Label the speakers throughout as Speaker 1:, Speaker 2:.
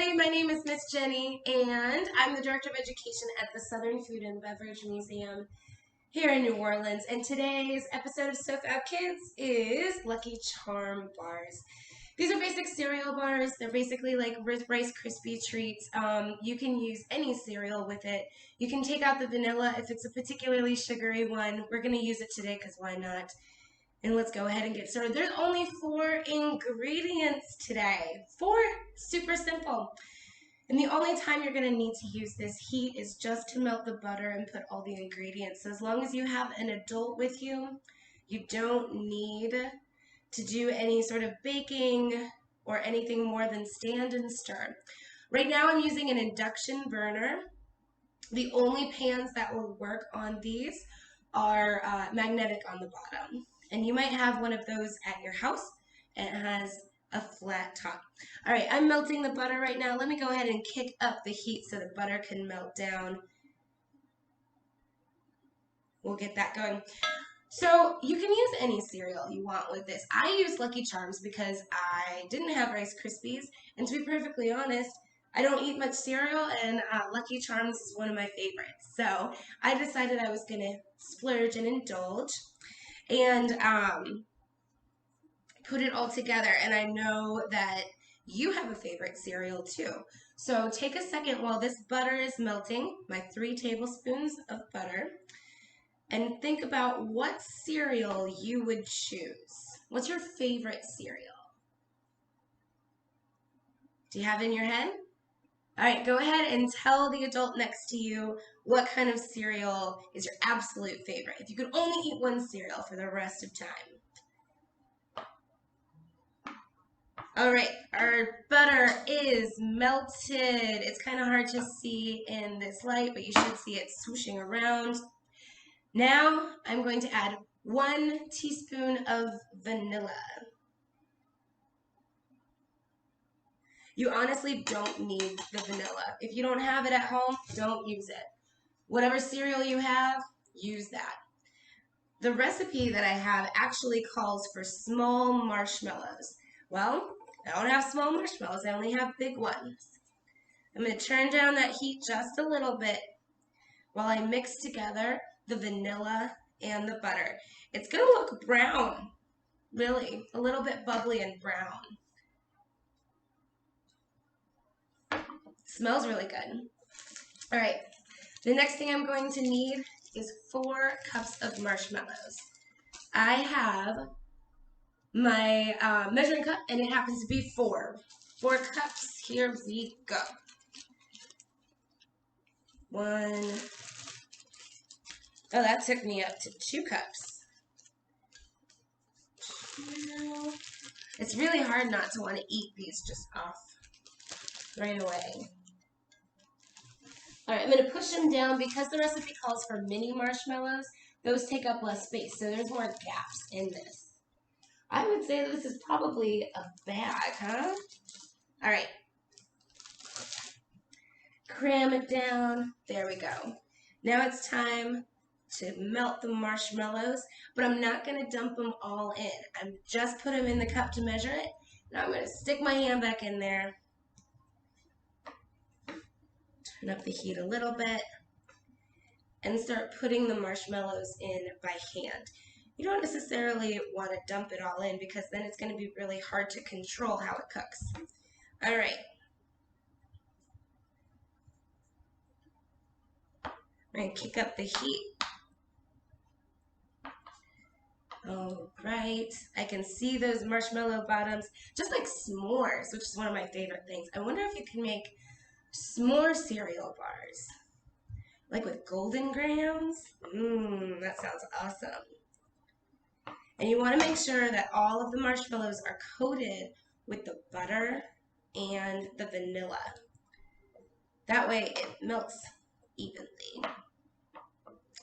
Speaker 1: Hi, my name is Miss Jenny, and I'm the Director of Education at the Southern Food and Beverage Museum here in New Orleans. And today's episode of SoFAB Kids is Lucky Charm bars. These are basic cereal bars. They're basically like Rice Krispie treats. You can use any cereal with it. You can take out the vanilla if it's a particularly sugary one. We're going to use it today because why not? And let's go ahead and get started. There's only 4 ingredients today. 4, super simple. And the only time you're going to need to use this heat is just to melt the butter and put all the ingredients. So as long as you have an adult with you, you don't need to do any sort of baking or anything more than stand and stir. Right now I'm using an induction burner. The only pans that will work on these are magnetic on the bottom. And you might have one of those at your house, and it has a flat top. All right, I'm melting the butter right now. Let me go ahead and kick up the heat so the butter can melt down. We'll get that going. So you can use any cereal you want with this. I use Lucky Charms because I didn't have Rice Krispies, and to be perfectly honest, I don't eat much cereal, and Lucky Charms is one of my favorites. So I decided I was going to splurge and indulge and put it all together. And I know that you have a favorite cereal too. So take a second while this butter is melting, my 3 tablespoons of butter, and think about what cereal you would choose. What's your favorite cereal? Do you have it in your head? All right, go ahead and tell the adult next to you what kind of cereal is your absolute favorite. If you could only eat one cereal for the rest of time. All right, our butter is melted. It's kind of hard to see in this light, but you should see it swooshing around. Now I'm going to add 1 teaspoon of vanilla. You honestly don't need the vanilla. If you don't have it at home, don't use it. Whatever cereal you have, use that. The recipe that I have actually calls for small marshmallows. Well, I don't have small marshmallows, I only have big ones. I'm going to turn down that heat just a little bit while I mix together the vanilla and the butter. It's going to look brown, really, a little bit bubbly and brown. Smells really good. All right, the next thing I'm going to need is 4 cups of marshmallows. I have my measuring cup, and it happens to be 4 cups. Here we go. 1. Oh, that took me up to 2 cups. 2. It's really hard not to want to eat these just off right away. All right, I'm going to push them down because the recipe calls for mini marshmallows. Those take up less space, so there's more gaps in this. I would say this is probably a bag, huh? All right. Cram it down. There we go. Now it's time to melt the marshmallows, but I'm not going to dump them all in. I'm just put them in the cup to measure it. Now I'm going to stick my hand back in there. Turn up the heat a little bit and start putting the marshmallows in by hand. You don't necessarily want to dump it all in because then it's going to be really hard to control how it cooks. All right. I'm going to kick up the heat. All right. I can see those marshmallow bottoms, just like s'mores, which is one of my favorite things. I wonder if you can make s'more cereal bars, like with golden grahams. That sounds awesome. And you want to make sure that all of the marshmallows are coated with the butter and the vanilla. That way it melts evenly.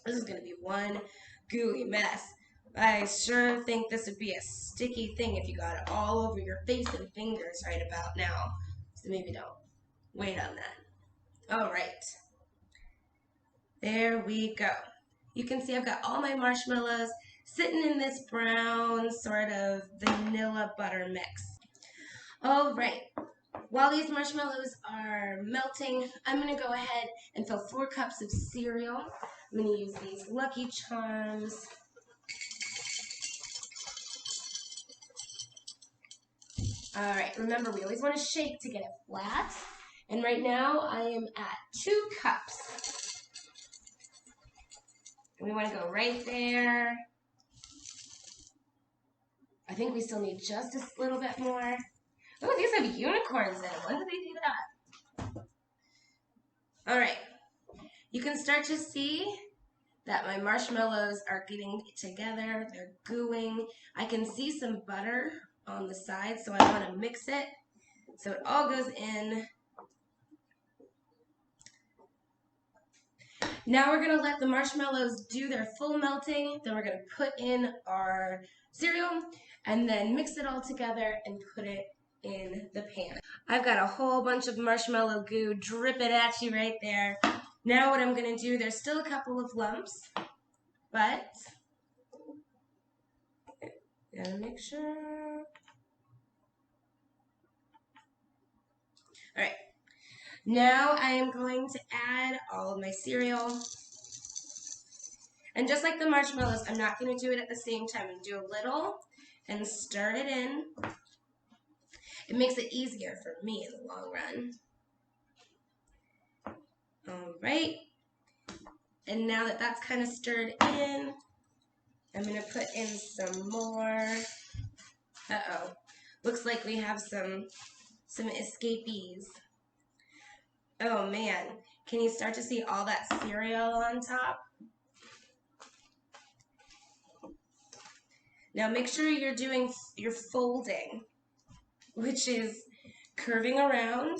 Speaker 1: This is going to be one gooey mess. I sure think this would be a sticky thing if you got it all over your face and fingers right about now. So maybe don't wait on that. All right. There we go. You can see I've got all my marshmallows sitting in this brown sort of vanilla butter mix. All right. While these marshmallows are melting, I'm going to go ahead and fill 4 cups of cereal. I'm going to use these Lucky Charms. All right, remember we always want to shake to get it flat. And right now I am at 2 cups. And we want to go right there. I think we still need just a little bit more. Oh, these have unicorns in them. When did they do that? All right. You can start to see that my marshmallows are getting together. They're gooing. I can see some butter on the side, so I want to mix it so it all goes in. Now we're going to let the marshmallows do their full melting. Then we're going to put in our cereal and then mix it all together and put it in the pan. I've got a whole bunch of marshmallow goo dripping at you right there. Now what I'm going to do, there's still a couple of lumps, but gotta make sure. All right, now I am going to add all of my cereal. And just like the marshmallows, I'm not going to do it at the same time. I'm going to do a little and stir it in. It makes it easier for me in the long run. All right. And now that that's kind of stirred in, I'm going to put in some more. Uh-oh. Looks like we have some escapees. Oh, man. Can you start to see all that cereal on top? Now make sure you're folding, which is curving around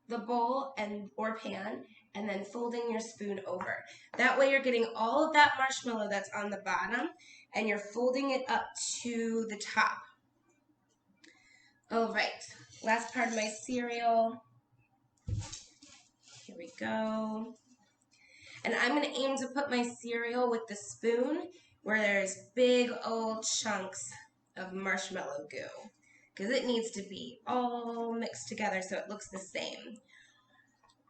Speaker 1: the bowl or pan and then folding your spoon over. That way you're getting all of that marshmallow that's on the bottom and you're folding it up to the top. All right, last part of my cereal. Here we go. And I'm going to aim to put my cereal with the spoon where there's big old chunks of marshmallow goo, because it needs to be all mixed together so it looks the same.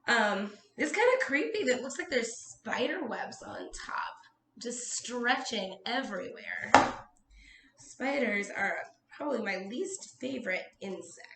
Speaker 1: It's kind of creepy that it looks like there's spider webs on top, just stretching everywhere. Spiders are probably my least favorite insect.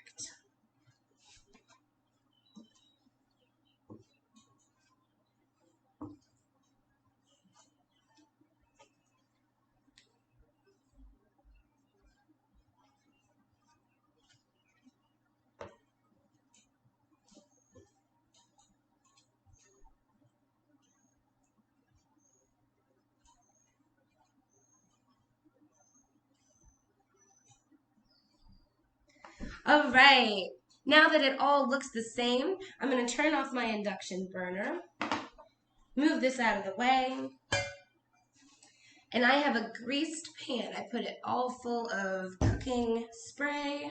Speaker 1: All right, now that it all looks the same, I'm going to turn off my induction burner, move this out of the way, and I have a greased pan. I put it all full of cooking spray.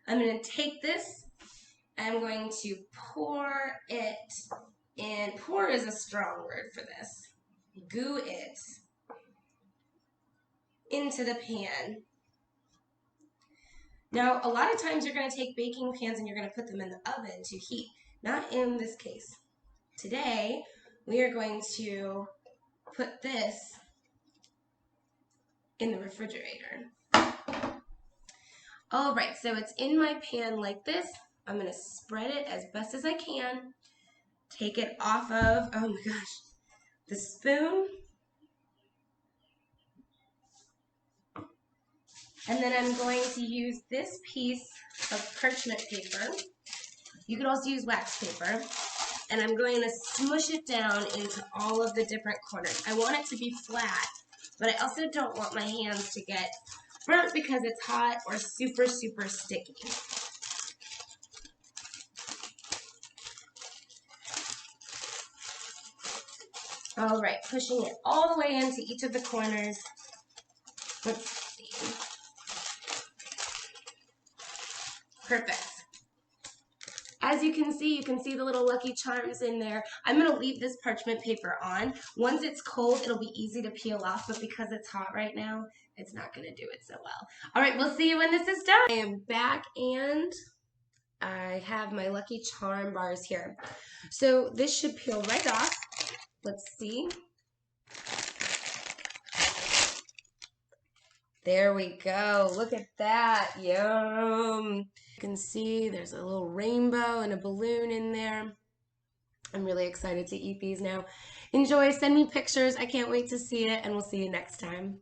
Speaker 1: I'm going to take this, I'm going to pour it in. Pour is a strong word for this. Goo it into the pan. Now, a lot of times you're going to take baking pans and you're going to put them in the oven to heat. Not in this case. Today, we are going to put this in the refrigerator. All right, so it's in my pan like this. I'm going to spread it as best as I can. Take it off of, oh my gosh, the spoon. And then I'm going to use this piece of parchment paper. You could also use wax paper. And I'm going to smush it down into all of the different corners. I want it to be flat, but I also don't want my hands to get burnt because it's hot or super, super sticky. All right, pushing it all the way into each of the corners. Let's see. Perfect. As you can see the little Lucky Charms in there. I'm going to leave this parchment paper on. Once it's cold, it'll be easy to peel off, but because it's hot right now, it's not going to do it so well. All right, we'll see you when this is done. I am back and I have my Lucky Charm bars here. So this should peel right off. Let's see. There we go. Look at that. Yum. You can see there's a little rainbow and a balloon in there. I'm really excited to eat these now. Enjoy. Send me pictures. I can't wait to see it, and we'll see you next time.